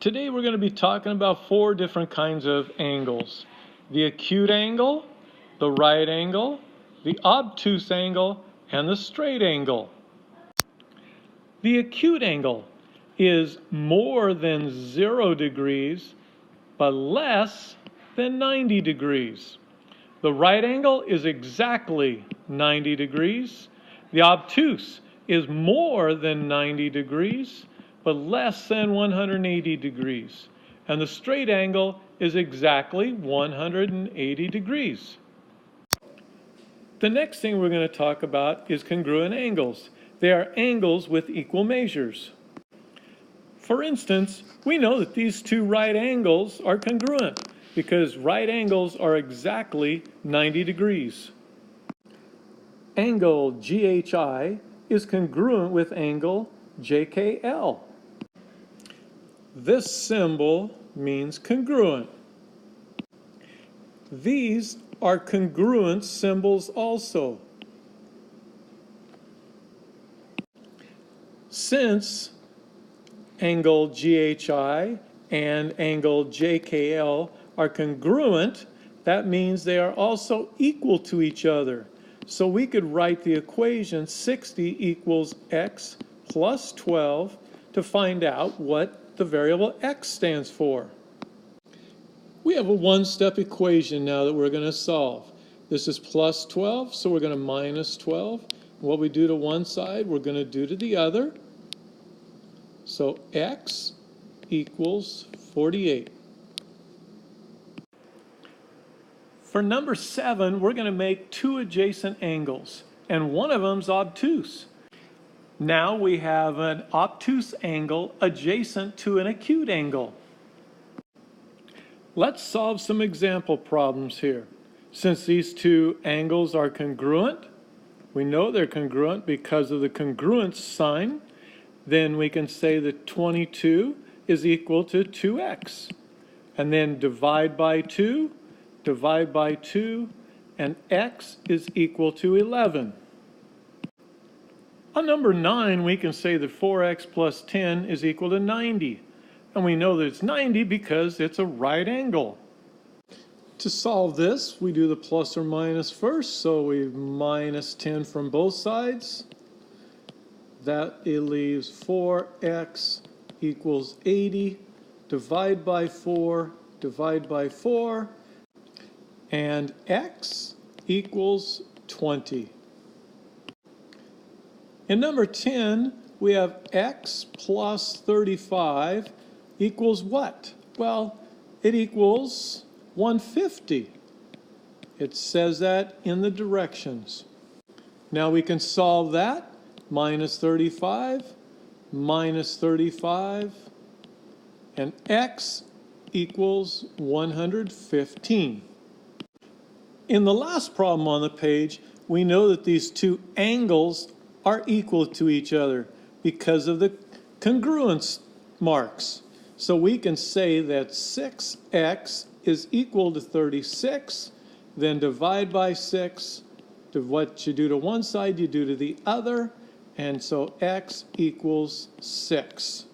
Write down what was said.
Today we're going to be talking about 4 different kinds of angles. The acute angle, the right angle, the obtuse angle, and the straight angle. The acute angle is more than 0 degrees, but less than 90 degrees. The right angle is exactly 90 degrees. The obtuse is more than 90 degrees, but less than 180 degrees. And the straight angle is exactly 180 degrees. The next thing we're going to talk about is congruent angles. They are angles with equal measures. For instance, we know that these 2 right angles are congruent because right angles are exactly 90 degrees. Angle GHI is congruent with angle JKL. This symbol means congruent. These are congruent symbols also. Since angle GHI and angle JKL are congruent, that means they are also equal to each other. So we could write the equation 60 equals x plus 12 to find out what the variable x stands for. We have a one-step equation now that we're going to solve. This is plus 12, so we're going to minus 12. What we do to one side, we're going to do to the other. So x equals 48. For number 7, we're going to make 2 adjacent angles, and one of them's obtuse. Now we have an obtuse angle adjacent to an acute angle. Let's solve some example problems here. Since these 2 angles are congruent, we know they're congruent because of the congruence sign, then we can say that 22 is equal to 2x. And then divide by 2, and x is equal to 11. On number 9, we can say that 4x plus 10 is equal to 90. And we know that it's 90 because it's a right angle. To solve this, we do the plus or minus first. So we minus 10 from both sides. That leaves 4x equals 80. Divide by 4, and x equals 20. In number 10, we have x plus 35 equals what? Well, it equals 150. It says that in the directions. Now we can solve that. Minus 35, and x equals 115. In the last problem on the page, we know that these 2 angles are equal to each other because of the congruence marks. So we can say that 6x is equal to 36, then divide by 6. What you do to one side, you do to the other, and so x equals 6.